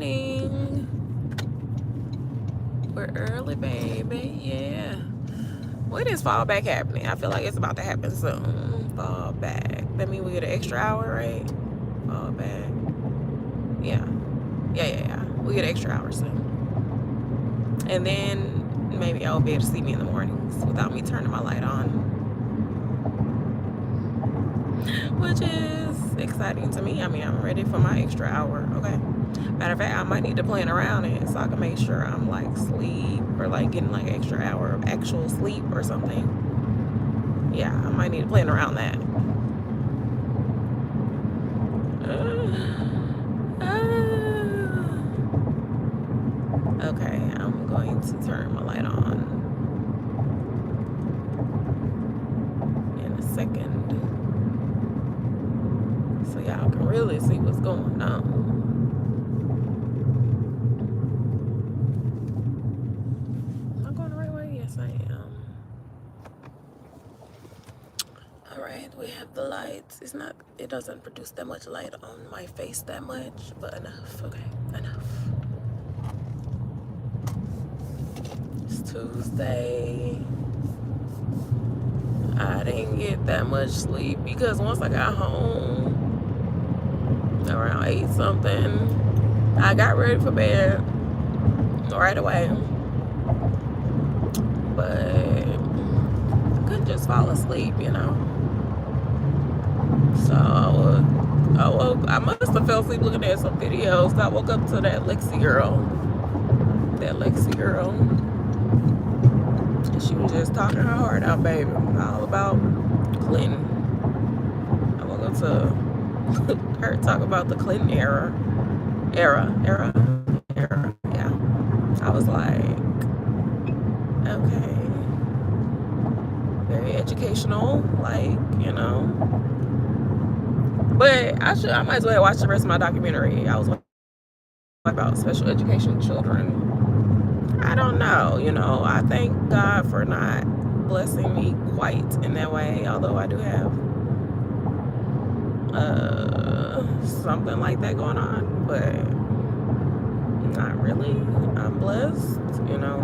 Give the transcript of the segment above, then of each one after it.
morning. We're early, baby. Yeah. When is fall back happening? I feel like it's about to happen soon. Fall back. That means we get an extra hour, right? Fall back. Yeah. Yeah. We get an extra hour soon. And then maybe I'll be able to see me in the mornings without me turning my light on. Which is exciting to me. I mean, I'm ready for my extra hour, okay? Matter of fact, I might need to plan around it so I can make sure I'm like sleep or like getting like an extra hour of actual sleep or something. Yeah, I might need to plan around that. Okay, I'm going to turn my light on in a second so y'all can really see what's going on. Am I going the right way? Yes, I am. Alright, we have the lights. It doesn't produce that much light on my face that much, but enough. Okay, enough. It's Tuesday. I didn't get that much sleep because once I got home around 8 something, I got ready for bed right away, but I couldn't just fall asleep, you know. So I must have fell asleep looking at some videos. I woke up to that Lexi girl. She was just talking her heart out, baby, all about Clinton. I woke up to her talk about the Clinton era. Yeah. I was like, okay, very educational, like, you know. But I might as well watch the rest of my documentary. I was like about special education children. I don't know, you know. I thank God for not blessing me quite in that way, although I do have something like that going on, but not really. I'm blessed, you know.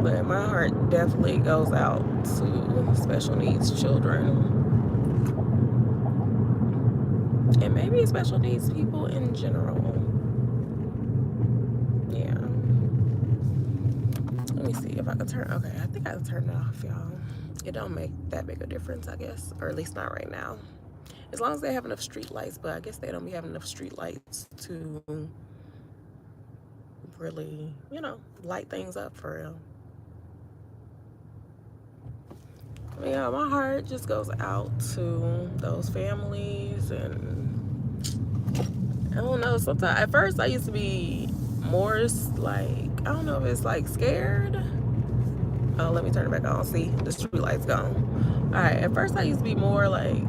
But my heart definitely goes out to special needs children. And maybe special needs people in general. Yeah. Let me see if I can turn. Okay, I think I can turn it off, y'all. It don't make that big a difference, I guess. Or at least not right now. As long as they have enough street lights, but I guess they don't be having enough street lights to really, you know, light things up for real. Yeah, my heart just goes out to those families, and I don't know, sometimes at first I used to be more like, I don't know if it's like scared. Oh, let me turn it back on. See, the street light's gone. All right, at first I used to be more like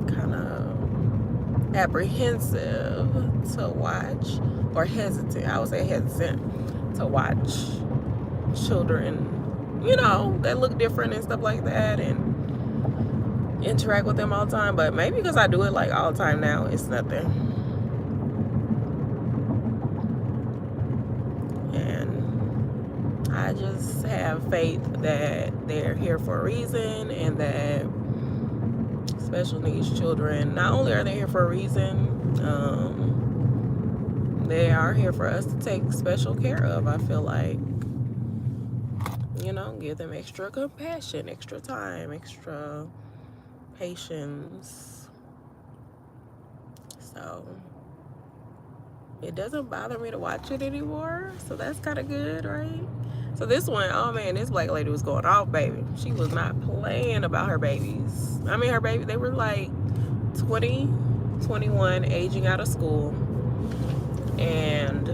kind of apprehensive to watch, or hesitant. I would say hesitant to watch children, you know, that look different and stuff like that, and interact with them all the time. But maybe because I do it like all the time now, it's nothing. And I just have faith that they're here for a reason, and that special needs children, not only are they here for a reason, they are here for us to take special care of. I feel like, you know, give them extra compassion, extra time, extra patience. So it doesn't bother me to watch it anymore. So that's kind of good, right? So this one, oh man, this black lady was going off, baby. She was not playing about her babies. I mean, her baby, they were like 20, 21, aging out of school. And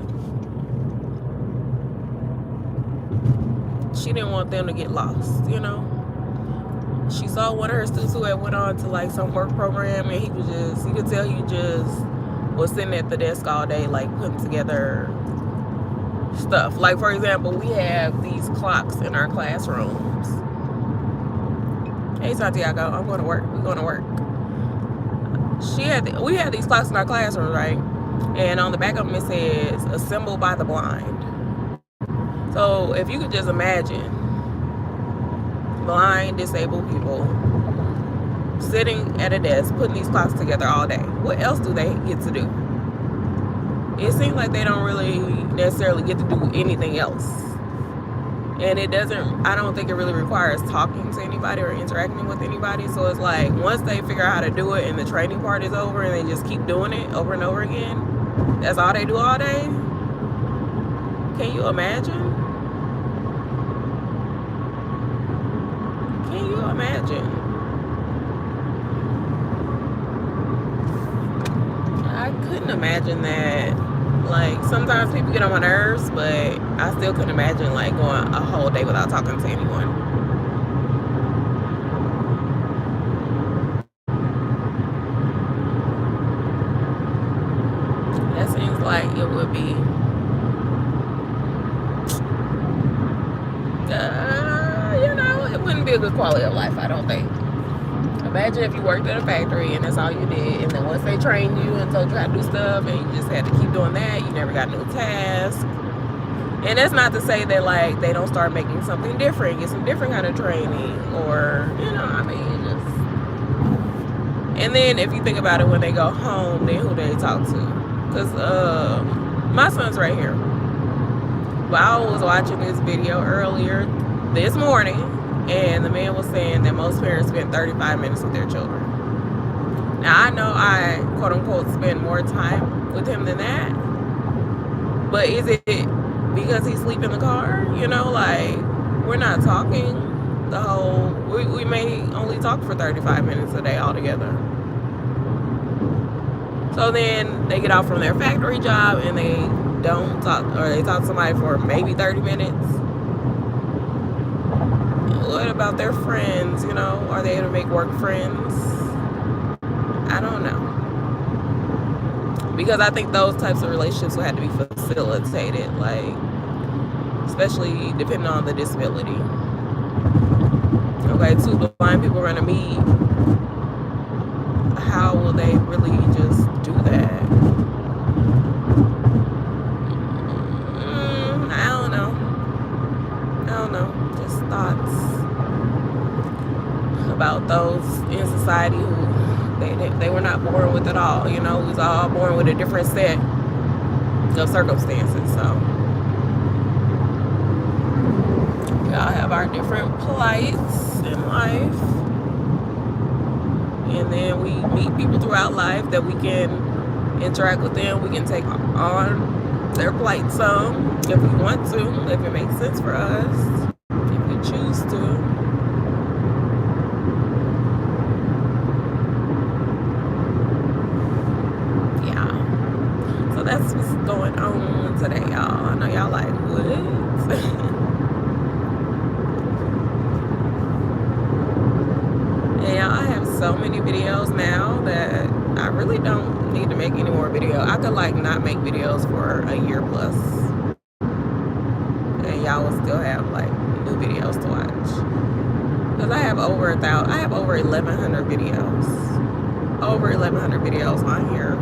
she didn't want them to get lost, you know. She saw one of her students who had went on to like some work program, and you could tell he just was sitting at the desk all day, like putting together stuff. Like, for example, we have these clocks in our classrooms. Hey, Santiago, I'm going to work. We're going to work. we had these clocks in our classroom, right? And on the back of them it says assembled by the blind. So if you could just imagine blind, disabled people sitting at a desk putting these clocks together all day, what else do they get to do? It seems like they don't really necessarily get to do anything else. And I don't think it really requires talking to anybody or interacting with anybody. So it's like once they figure out how to do it and the training part is over and they just keep doing it over and over again, that's all they do all day. Can you imagine? Can you imagine? I couldn't imagine that. Like, sometimes people get on my nerves, but I still couldn't imagine, like, going a whole day without talking to anyone. That seems like it would be, it wouldn't be a good quality of life, I don't think. Imagine if you worked at a factory and that's all you did, and then once they trained you and told you how to do stuff and you just had to keep doing that, you never got new tasks. And that's not to say that, like, they don't start making something different, get some different kind of training, or, just. And then if you think about it, when they go home, then who do they talk to? Because my son's right here. But I was watching this video earlier this morning, and the man was saying that most parents spend 35 minutes with their children. Now, I know I, quote unquote, spend more time with him than that. But is it because he's asleep in the car? Like, we're not talking the whole, we may only talk for 35 minutes a day altogether. So then they get off from their factory job and they don't talk, or they talk to somebody for maybe 30 minutes. What about their friends? Are they able to make work friends? I don't know. Because I think those types of relationships will have to be facilitated, like, especially depending on the disability. Okay, two blind people are going to meet. How will they really just do that? I don't know. Just thoughts about those in society who they were not born with at all. We was all born with a different set of circumstances. So we all have our different plights in life, and then we meet people throughout life that we can interact with them. We can take on their plight some if we want to, if it makes sense for us, if we choose to. That's what's going on today, y'all. I know y'all like, what? And I have so many videos now that I really don't need to make any more videos. I could, like, not make videos for a year plus, and y'all will still have, like, new videos to watch. Because I have over 1,100 videos. Over 1,100 videos on here.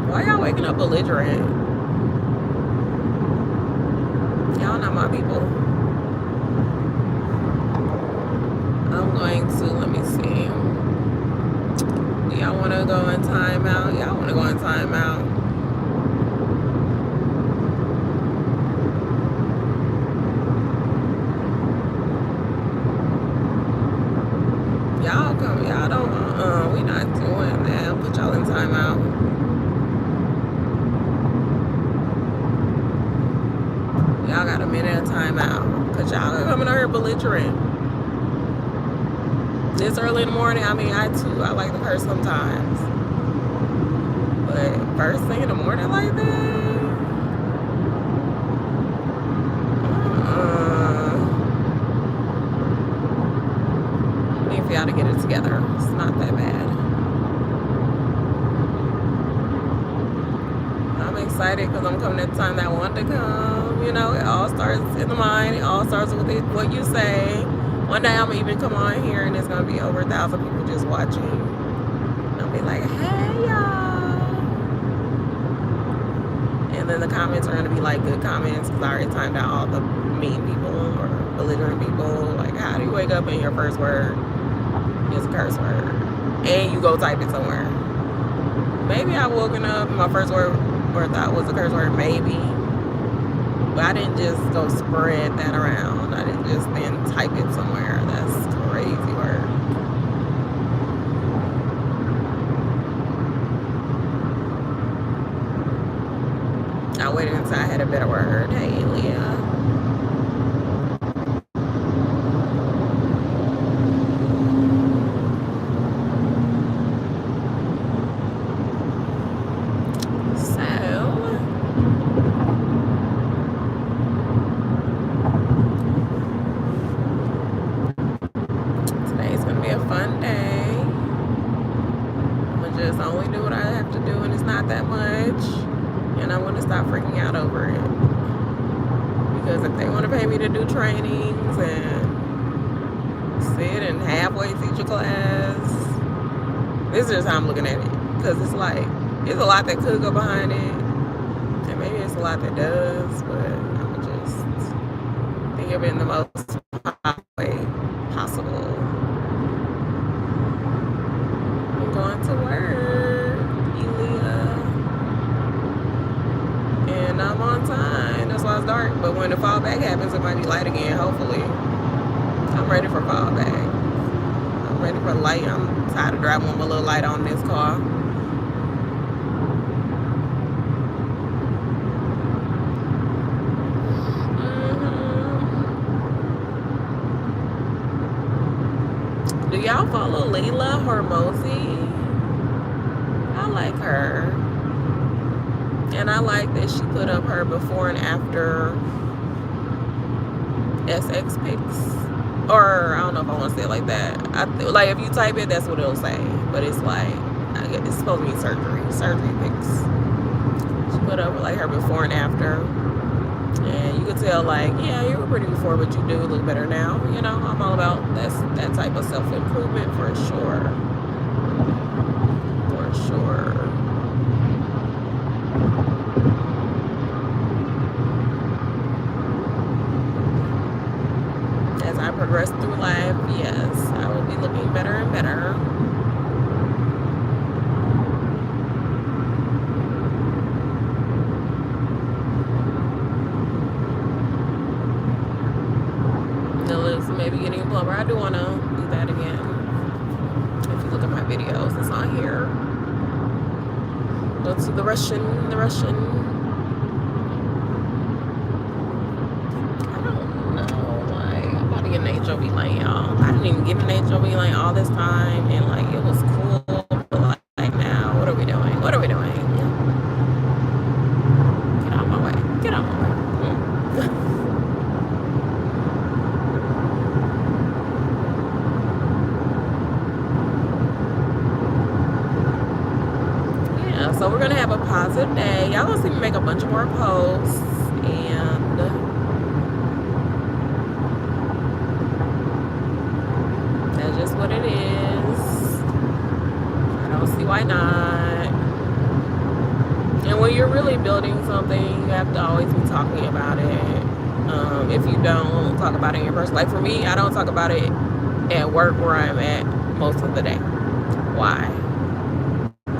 Why y'all waking up belligerent? Y'all not my people. I'm going to, let me see. Do y'all want to go in timeout? Y'all want to go in timeout. Y'all come, y'all don't, we not doing that. I'll put y'all in timeout. Y'all got a minute of timeout. Because y'all are coming out here belligerent. This early in the morning, I like to curse sometimes. But first thing in the morning like that? I need for y'all to get it together. It's not that bad. I'm excited because I'm coming at the time that I want to come. It all starts in the mind. It all starts with what you say. One day I'm gonna even come on here and it's gonna be over 1,000 people just watching. I'll be like, hey y'all. And then the comments are gonna be like good comments because I already timed out all the mean people or belligerent people. Like, how do you wake up and your first word is a curse word? And you go type it somewhere. Maybe I woken up and my first word or thought was a curse word, maybe. But I didn't just go spread that around. I didn't just then type it somewhere. That's crazy work. I waited until I had a better word. Hey, Leah. Freaking out over it, because if they want to pay me to do trainings and sit and halfway teach a class, this is just how I'm looking at it, because it's like there's a lot that could go behind it and maybe it's a lot that does, but I'm just think of it in the most way possible. I'm going to work, and I'm on time. That's why it's dark. But when the fallback happens, it might be light again, hopefully. I'm ready for fallback. I'm ready for light. I'm tired of driving with my little light on this car. Do y'all follow Layla Hormozy? I like her. And I like that she put up her before and after SX pics. Or, I don't know if I want to say it like that. Like, if you type it, that's what it'll say. But it's like, it's supposed to be surgery pics. She put up, like, her before and after. And you could tell, like, yeah, you were pretty before, but you do look better now. You know, I'm all about that type of self-improvement for sure. For sure. As I progress through life, yes, I will be looking better and better. The lips maybe getting plumper. I do want to do that again. If you look at my videos, it's on here. Go to the Russian. HOV lane, y'all. I didn't even get an HOV lane all this time, and like it was cool. But like now, what are we doing? What are we doing? Get out of my way. Get out of my way. Yeah, so we're gonna have a positive day. Y'all gonna see me make a bunch of more posts, and just what it is. I don't see why not. And when you're really building something, you have to always be talking about it. If you don't talk about it in your personal life, for me, I don't talk about it at work where I'm at most of the day. Why?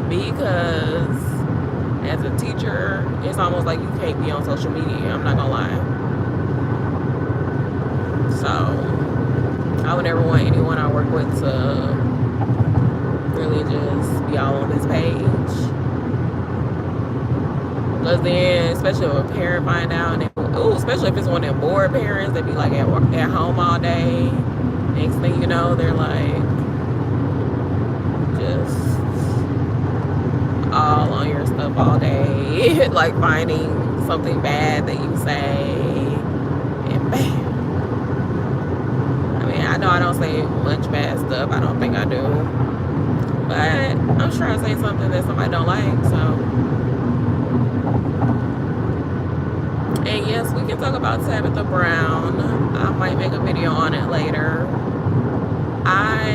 Because as a teacher, it's almost like you can't be on social media. I'm not gonna lie. So I would never want anyone I work with to really just be all on this page. Because then, especially if a parent find out, and especially if it's one of them bored parents that be like at home all day. Next thing you know, they're like just all on your stuff all day, like finding something bad that you say, and bam. I know I don't say much bad stuff. I don't think I do. But I'm trying to say something that somebody don't like. So And yes, we can talk about Tabitha Brown. I might make a video on it later. I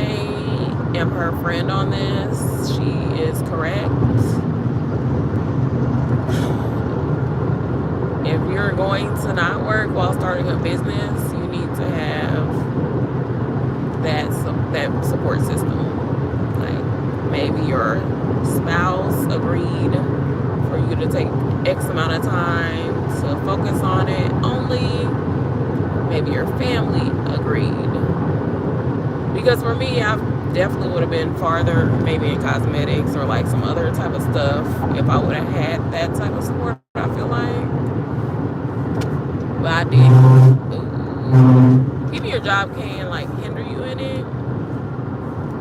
am her friend on this. She is correct. If you're going to not work while starting a business, you need to have that support system. Like maybe your spouse agreed for you to take X amount of time to focus on it only. Maybe your family agreed. Because for me, I definitely would have been farther, maybe in cosmetics or like some other type of stuff, if I would have had that type of support, I feel like. But I didn't. Keeping your job can like hinder you in it.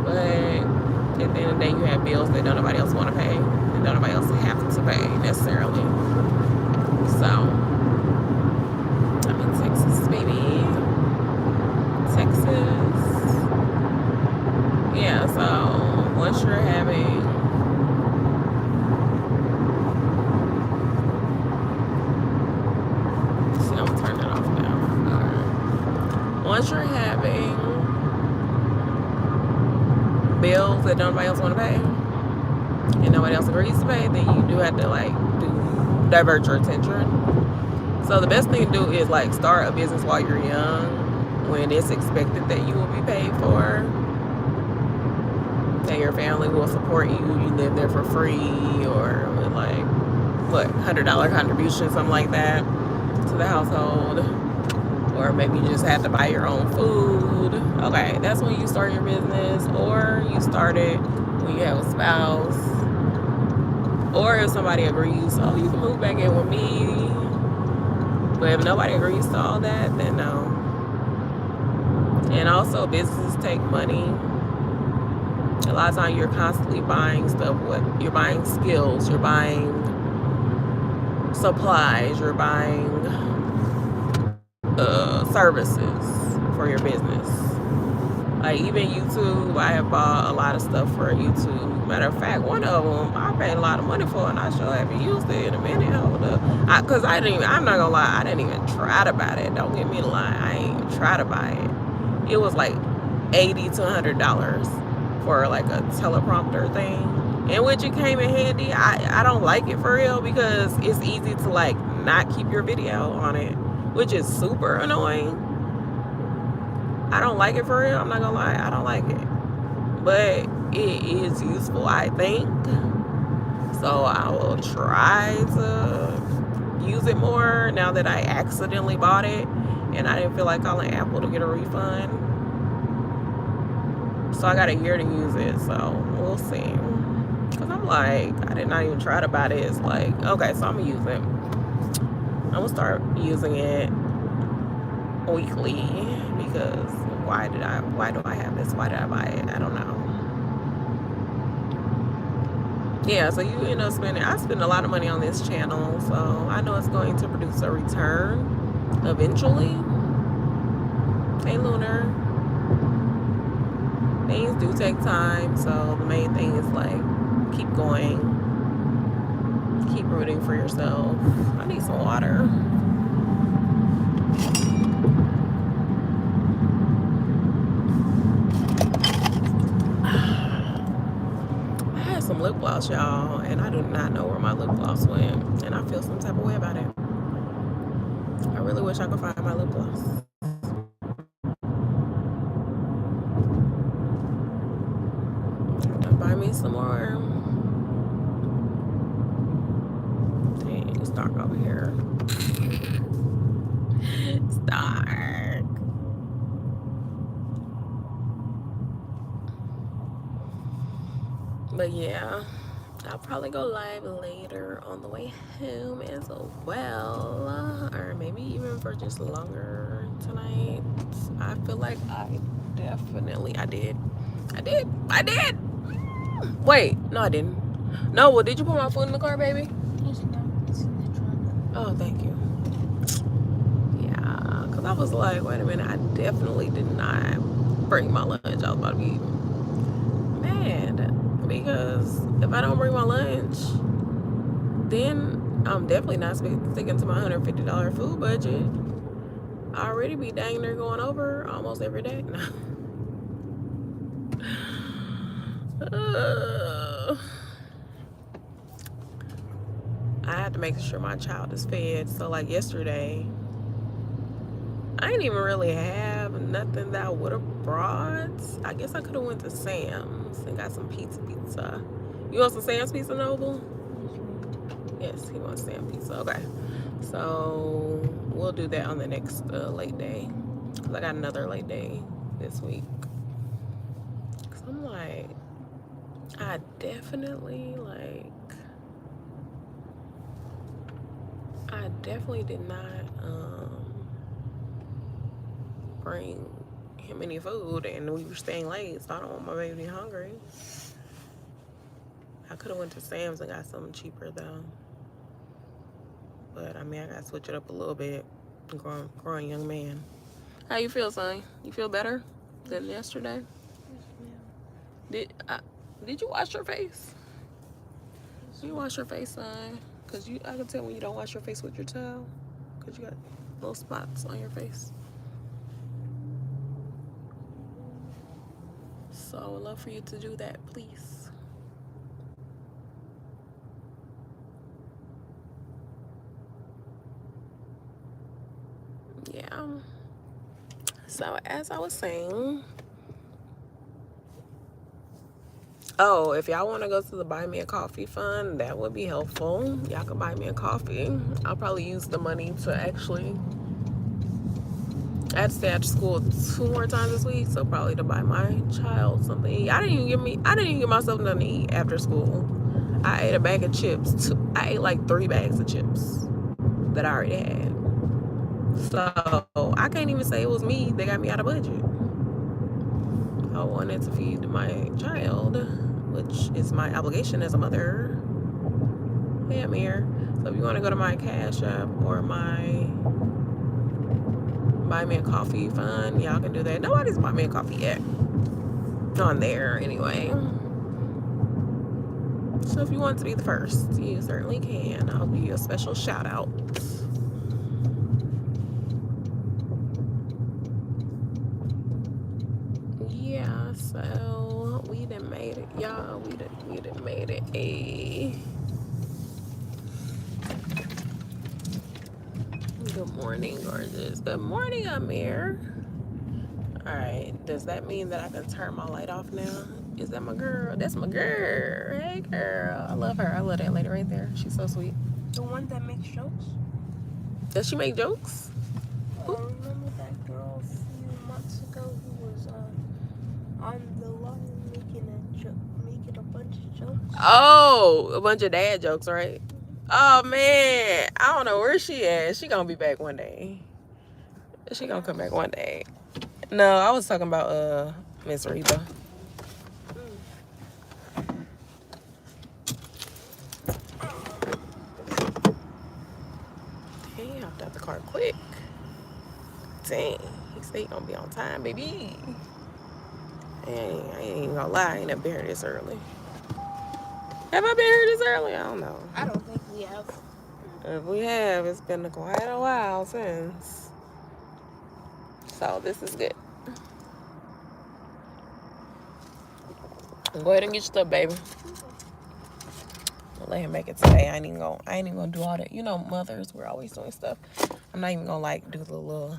But at the end of the day, you have bills that don't nobody else want to pay. And don't nobody else have to pay necessarily. So, I'm in Texas, baby. Texas. Yeah, so once you're having once you're having bills that nobody else want to pay and nobody else agrees to pay, then you do have to like divert your attention. So the best thing to do is like start a business while you're young, when it's expected that you will be paid for, that your family will support you, you live there for free, or with like what, $100 contribution, something like that, to the household. Or maybe you just have to buy your own food. Okay, that's when you start your business. Or you start it when you have a spouse. Or if somebody agrees, oh, you can move back in with me. But if nobody agrees to all that, then no. And also, businesses take money. A lot of times you're constantly buying stuff. You're buying skills, you're buying supplies, you're buying services for your business. Like even YouTube, I have bought a lot of stuff for YouTube. Matter of fact, one of them I paid a lot of money for, and I sure haven't used it in a minute. Hold up, cause I'm not gonna lie, I didn't even try to buy it. Don't get me to lie, I ain't even try to buy it. It was like $80 to $100 for like a teleprompter thing, in which it came in handy. I don't like it for real because it's easy to like not keep your video on it, which is super annoying. I don't like it for real. I'm not gonna lie, I don't like it. But it is useful, I think. So I will try to use it more now that I accidentally bought it and I didn't feel like calling Apple to get a refund. So I got a year to use it, so we'll see. Cause I'm like, I did not even try to buy this. Like, okay, so I'm gonna use it. I'm gonna start using it weekly because why do I have this? Why did I buy it? I don't know. Yeah, so you end up spending, I spend a lot of money on this channel, so I know it's going to produce a return eventually. Hey Lunar. Things do take time, so the main thing is like keep going, keep rooting for yourself. I need some water. I had some lip gloss, y'all, and I do not know where my lip gloss went, and I feel some type of way about it. I really wish I could find my lip gloss. Buy me some more. Dang, it's dark over here. It's dark. But yeah, I'll probably go live later on the way home as well, or maybe even for just longer tonight. I feel like I did. Wait, no, I didn't. No, well, did you put my food in the car, baby? Yes, no, it's in the trunk. Oh, thank you. Yeah, because I was like, wait a minute, I definitely did not bring my lunch. I was about to be mad because if I don't bring my lunch, then I'm definitely not sticking to my $150 food budget. I already be dang near going over almost every day. I have to make sure my child is fed. So like yesterday, I didn't even really have nothing that I would have brought. I guess I could have went to Sam's and got some pizza. You want some Sam's Pizza, Noble? Yes, he wants Sam's Pizza. Okay. So we'll do that on the next late day. Because I got another late day this week. Because I'm like, I definitely did not bring him any food, and we were staying late, so I don't want my baby to be hungry. I could have went to Sam's and got something cheaper though. But I mean, I gotta switch it up a little bit. Growing young man. How you feel, son? You feel better than yesterday? Did you wash your face? You wash your face, son? Cause I can tell when you don't wash your face with your towel. Cause you got little spots on your face. So I would love for you to do that, please. Yeah. So as I was saying, oh, if y'all want to go to the Buy Me a Coffee fund, that would be helpful. Y'all can buy me a coffee. I'll probably use the money to actually, I had to stay after school 2 more times this week, so probably to buy my child something to eat. I didn't even get myself nothing to eat after school. I ate a bag of chips. I ate like 3 bags of chips that I already had. So I can't even say it was me that got me out of budget. I wanted to feed my child, which is my obligation as a mother. Hey, I'm here. So if you want to go to my Cash App or my Buy Me a Coffee fund, y'all can do that. Nobody's bought me a coffee yet. On there, anyway. So if you want to be the first, you certainly can. I'll give you a special shout out. Yeah, so we done made it, y'all. We done made it Good morning, gorgeous. Good morning, Amir. Alright, does that mean that I can turn my light off now? Is that my girl? That's my girl. Hey, girl. I love her. I love that lady right there. She's so sweet. The one that makes jokes? Does she make jokes? Remember that girl a few months ago who was on the line making a bunch of jokes? Oh, a bunch of dad jokes, right? Oh, man. I don't know where she at. She gonna be back one day. She gonna come back one day. No, I was talking about Miss Reba. He hopped out the car quick. Dang, he said he gonna be on time, baby. I ain't even gonna lie, I ain't never been here this early. Have I been here this early? I don't know. I don't think we have. If we have, it's been quite a while since. So this is good. Go ahead and get your stuff, baby. I'll let him make it today. I ain't even gonna do all that. You know, mothers, we're always doing stuff. I'm not even gonna do the little